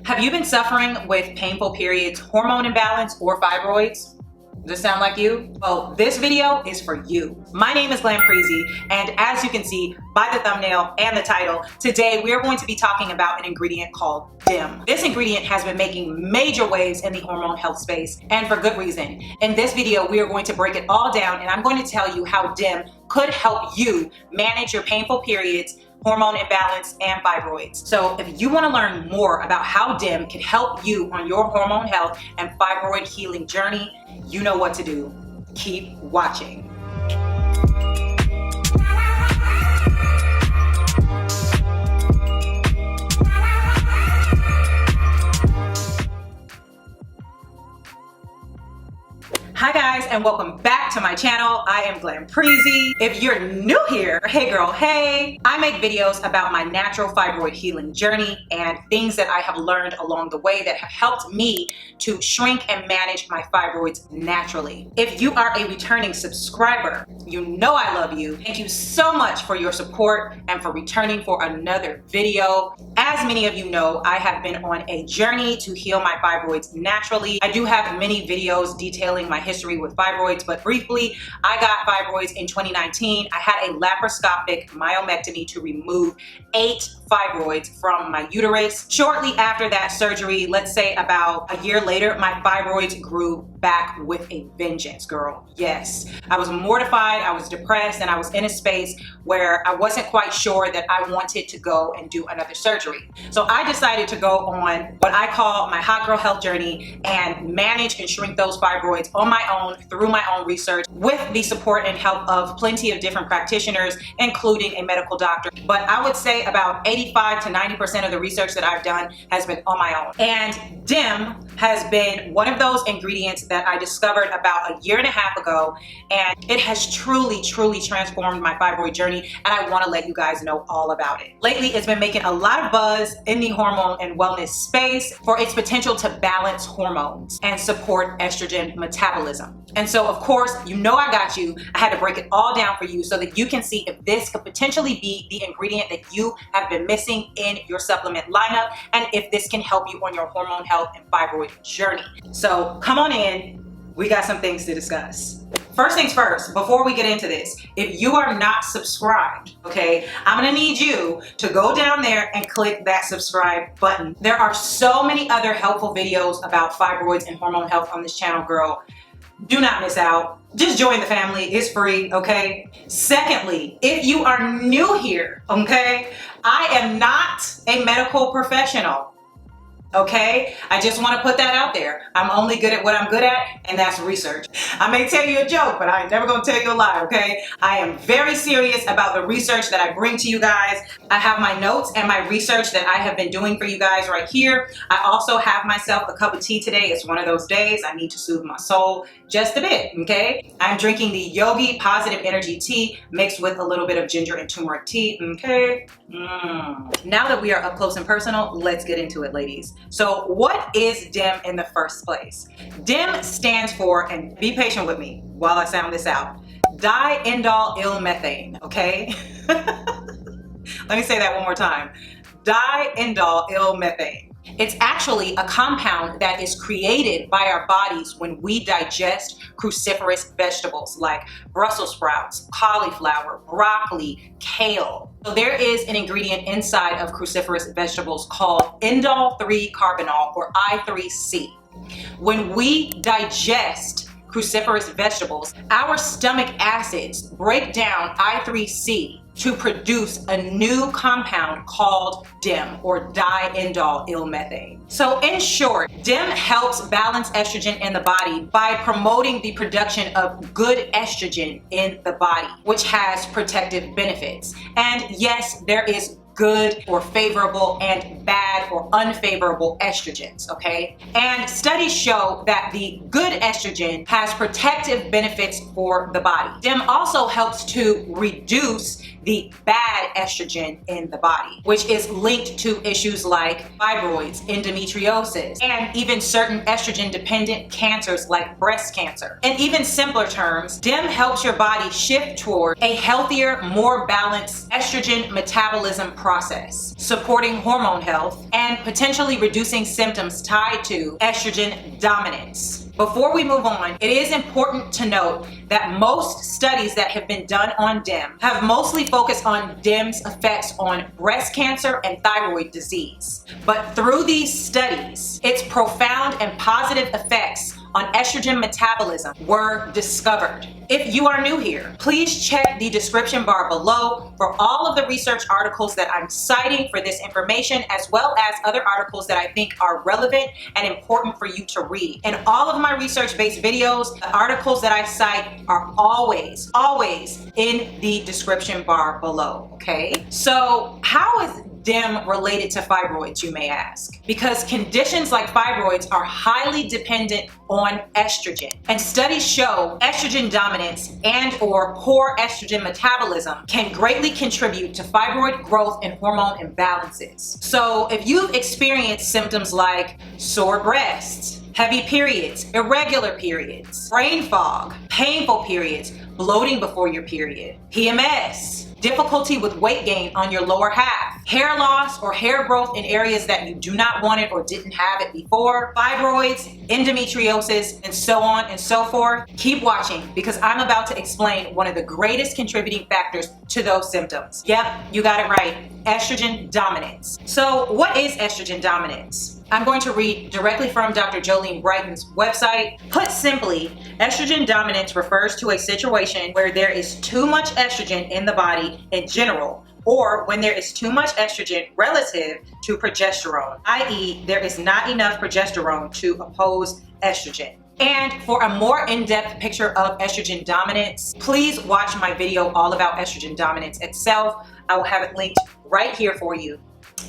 Have you been suffering with painful periods, hormone imbalance, or fibroids? Does this sound like you? Well, this video is for you. My name is GlamPreezy, and as you can see by the thumbnail and the title, today we are going to be talking about an ingredient called DIM. This ingredient has been making major waves in the hormone health space, and for good reason. In this video, we are going to break it all down, and I'm going to tell you how DIM could help you manage your painful periods, hormone imbalance, and fibroids. So if you want to learn more about how DIM can help you on your hormone health and fibroid healing journey, you know what to do. Keep watching. Hi guys, and welcome back to my channel. I am GlamPreezy. If you're new here, hey girl, hey. I make videos about my natural fibroid healing journey and things that I have learned along the way that have helped me to shrink and manage my fibroids naturally. If you are a returning subscriber, you know I love you. Thank you so much for your support and for returning for another video. As many of you know, I have been on a journey to heal my fibroids naturally. I do have many videos detailing my history with fibroids, but briefly, I got fibroids in 2019. I had a laparoscopic myomectomy to remove 8 fibroids from my uterus. Shortly after that surgery, let's say about a year later, my fibroids grew back with a vengeance, girl. Yes, I was mortified, I was depressed, and I was in a space where I wasn't quite sure that I wanted to go and do another surgery. So I decided to go on what I call my hot girl health journey and manage and shrink those fibroids on my own through my own research with the support and help of plenty of different practitioners, including a medical doctor. But I would say about 85 to 90% of the research that I've done has been on my own. And DIM has been one of those ingredients that I discovered about a year and a half ago, and it has truly transformed my fibroid journey, and I want to let you guys know all about it. Lately, it's been making a lot of buzz in the hormone and wellness space for its potential to balance hormones and support estrogen metabolism. And so, of course, you know I got you. I had to break it all down for you so that you can see if this could potentially be the ingredient that you have been missing in your supplement lineup, and if this can help you on your hormone health and fibroid journey. So come on in, we got some things to discuss. First things first, before we get into this, if you are not subscribed, okay, I'm gonna need you to go down there and click that subscribe button. There are so many other helpful videos about fibroids and hormone health on this channel, girl. Do not miss out. Just join the family, it's free, okay? Secondly, if you are new here, okay, I am not a medical professional. Okay, I just want to put that out there. I'm only good at what I'm good at, and that's research. I may tell you a joke, but I ain't never gonna tell you a lie, okay? I am very serious about the research that I bring to you guys. I have my notes and my research that I have been doing for you guys right here. I also have myself a cup of tea today. It's one of those days I need to soothe my soul just a bit, okay? I'm drinking the YOGI Positive Energy Tea mixed with a little bit of ginger and turmeric tea, okay? Now that we are up close and personal, let's get into it, ladies. So what is DIM in the first place? DIM stands for, and be patient with me while I sound this out, Diindolylmethane, okay? Let me say that one more time. Diindolylmethane. It's actually a compound that is created by our bodies when we digest cruciferous vegetables like Brussels sprouts, cauliflower, broccoli, kale. So there is an ingredient inside of cruciferous vegetables called indole-3-carbinol, or I3C. When we digest cruciferous vegetables, our stomach acids break down I3C to produce a new compound called DIM, or diindolylmethane. So in short, DIM helps balance estrogen in the body by promoting the production of good estrogen in the body, which has protective benefits. And yes, there is good or favorable and bad or unfavorable estrogens, okay? And studies show that the good estrogen has protective benefits for the body. DIM also helps to reduce the bad estrogen in the body, which is linked to issues like fibroids, endometriosis, and even certain estrogen-dependent cancers like breast cancer. In even simpler terms, DIM helps your body shift toward a healthier, more balanced estrogen metabolism process, supporting hormone health and potentially reducing symptoms tied to estrogen dominance. Before we move on, it is important to note that most studies that have been done on DIM have mostly focused on DIM's effects on breast cancer and thyroid disease. But through these studies, its profound and positive effects on estrogen metabolism were discovered. If you are new here, please check the description bar below for all of the research articles that I'm citing for this information, as well as other articles that I think are relevant and important for you to read. In all of my research-based videos, the articles that I cite are always in the description bar below, okay? So how is DIM related to fibroids, you may ask? Because conditions like fibroids are highly dependent on estrogen, and studies show estrogen dominance and or poor estrogen metabolism can greatly contribute to fibroid growth and hormone imbalances. So if you've experienced symptoms like sore breasts, heavy periods, irregular periods, brain fog, painful periods, bloating before your period, PMS, difficulty with weight gain on your lower half, hair loss or hair growth in areas that you do not want it or didn't have it before, fibroids, endometriosis, and so on and so forth, keep watching because I'm about to explain one of the greatest contributing factors to those symptoms. Yep, you got it right, estrogen dominance. So what is estrogen dominance? I'm going to read directly from Dr. Jolene Brighton's website. Put simply, estrogen dominance refers to a situation where there is too much estrogen in the body in general, or when there is too much estrogen relative to progesterone, i.e. there is not enough progesterone to oppose estrogen. And for a more in-depth picture of estrogen dominance, please watch my video all about estrogen dominance itself. I will have it linked right here for you.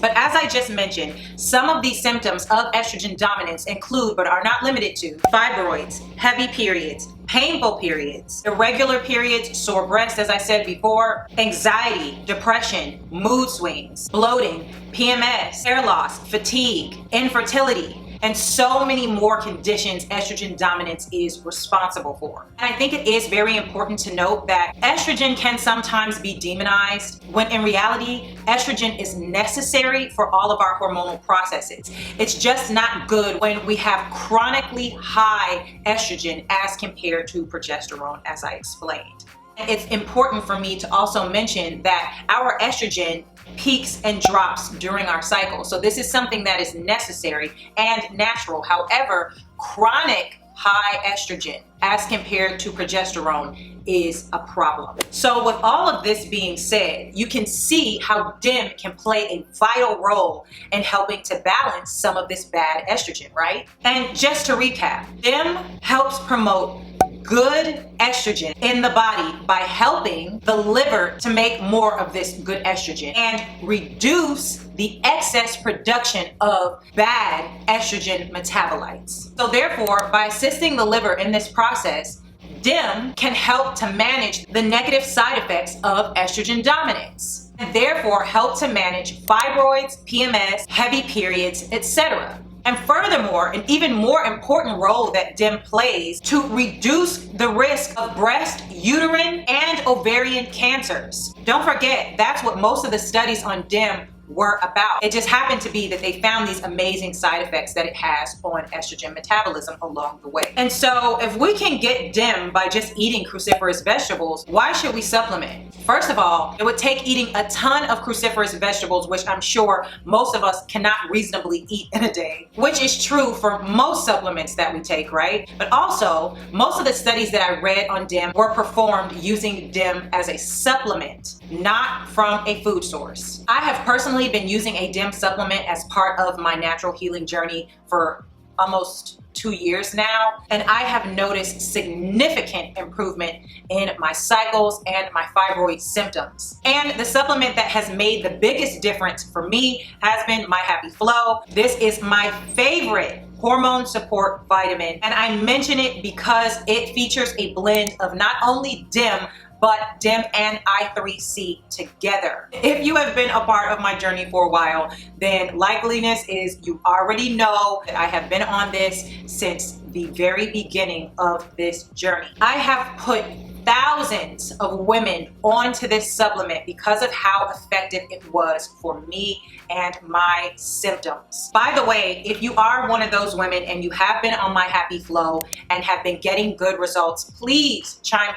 But as I just mentioned, some of these symptoms of estrogen dominance include, but are not limited to, fibroids, heavy periods, painful periods, irregular periods, sore breasts, as I said before, anxiety, depression, mood swings, bloating, PMS, hair loss, fatigue, infertility, and so many more conditions estrogen dominance is responsible for. And I think it is very important to note that estrogen can sometimes be demonized when in reality, estrogen is necessary for all of our hormonal processes. It's just not good when we have chronically high estrogen as compared to progesterone, as I explained. It's important for me to also mention that our estrogen peaks and drops during our cycle. So this is something that is necessary and natural. However, chronic high estrogen as compared to progesterone is a problem. So with all of this being said, you can see how DIM can play a vital role in helping to balance some of this bad estrogen, right? And just to recap, DIM helps promote good estrogen in the body by helping the liver to make more of this good estrogen and reduce the excess production of bad estrogen metabolites. So therefore, by assisting the liver in this process, DIM can help to manage the negative side effects of estrogen dominance and therefore help to manage fibroids, PMS, heavy periods, etc. And furthermore, an even more important role that DIM plays to reduce the risk of breast, uterine, and ovarian cancers. Don't forget, that's what most of the studies on DIM were about. It just happened to be that they found these amazing side effects that it has on estrogen metabolism along the way. And so if we can get DIM by just eating cruciferous vegetables, why should we supplement? First of all, it would take eating a ton of cruciferous vegetables, which I'm sure most of us cannot reasonably eat in a day, which is true for most supplements that we take, right? But also, most of the studies that I read on DIM were performed using DIM as a supplement, not from a food source. I have personally been using a DIM supplement as part of my natural healing journey for almost 2 years now, and I have noticed significant improvement in my cycles and my fibroid symptoms. And the supplement that has made the biggest difference for me has been My Happy Flow. This is my favorite hormone support vitamin, and I mention it because it features a blend of not only DIM but DIM and I3C together. If you have been a part of my journey for a while, then likeliness is you already know that I have been on this since the very beginning of this journey. I have put thousands of women onto this supplement because of how effective it was for me and my symptoms. By the way, if you are one of those women and you have been on my Happy Flow and have been getting good results, please chime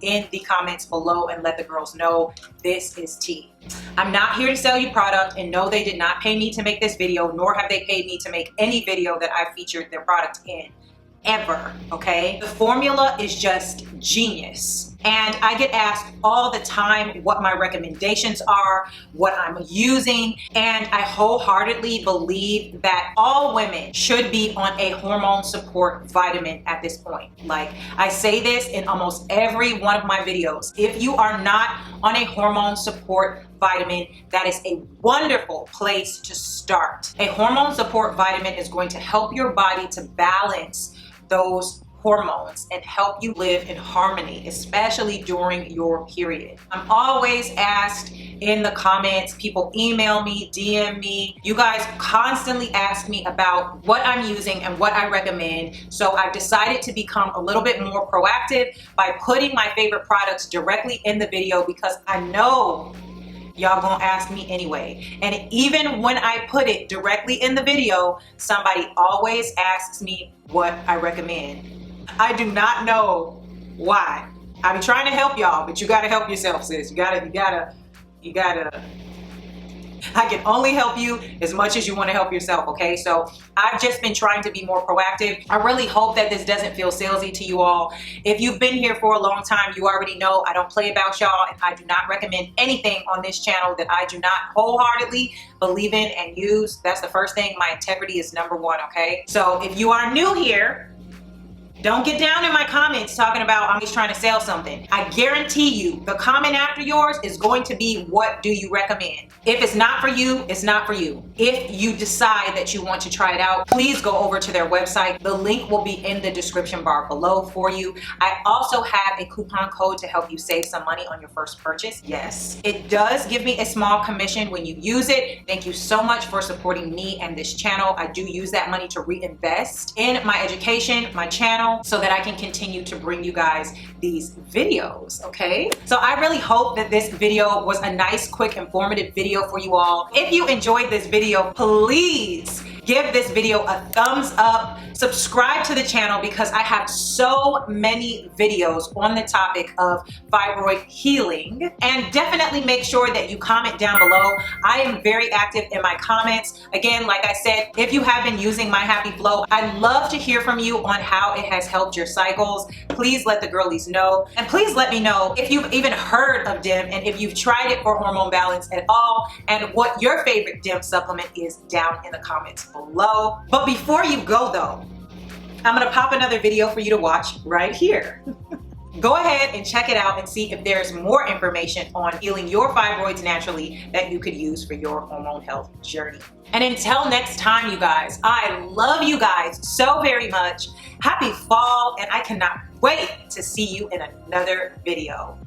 in the comments below and let the girls know this is tea. I'm not here to sell you product, and no, they did not pay me to make this video, nor have they paid me to make any video that I featured their product in. Ever, okay? The formula is just genius. And I get asked all the time what my recommendations are, what I'm using, and I wholeheartedly believe that all women should be on a hormone support vitamin at this point. Like, I say this in almost every one of my videos. If you are not on a hormone support vitamin, that is a wonderful place to start. A hormone support vitamin is going to help your body to balance those hormones and help you live in harmony, especially during your period. I'm always asked in the comments, people email me, DM me, you guys constantly ask me about what I'm using and what I recommend. So I've decided to become a little bit more proactive by putting my favorite products directly in the video, because I know y'all gonna ask me anyway. And even when I put it directly in the video, somebody always asks me what I recommend. I do not know why. I'm trying to help y'all, but you gotta help yourself, sis. You gotta. I can only help you as much as you want to help yourself, okay? So I've just been trying to be more proactive. I really hope that this doesn't feel salesy to you all. If you've been here for a long time, you already know I don't play about y'all, and I do not recommend anything on this channel that I do not wholeheartedly believe in and use. That's the first thing. My integrity is number one, okay? So if you are new here, don't get down in my comments talking about I'm just trying to sell something. I guarantee you the comment after yours is going to be, what do you recommend? If it's not for you, it's not for you. If you decide that you want to try it out, please go over to their website. The link will be in the description bar below for you. I also have a coupon code to help you save some money on your first purchase. Yes, it does give me a small commission when you use it. Thank you so much for supporting me and this channel. I do use that money to reinvest in my education, my channel, so that I can continue to bring you guys these videos, okay? So I really hope that this video was a nice, quick, informative video for you all. If you enjoyed this video, please give this video a thumbs up, subscribe to the channel, because I have so many videos on the topic of fibroid healing. And definitely make sure that you comment down below. I am very active in my comments. Again, like I said, if you have been using my Happy Flow, I'd love to hear from you on how it has helped your cycles. Please let the girlies know. And please let me know if you've even heard of DIM and if you've tried it for hormone balance at all, and what your favorite DIM supplement is down in the comments below. But before you go though, I'm gonna pop another video for you to watch right here. Go ahead and check it out and see if there's more information on healing your fibroids naturally that you could use for your hormone health journey. And until next time, you guys, I love you guys so very much. Happy fall, and I cannot wait to see you in another video.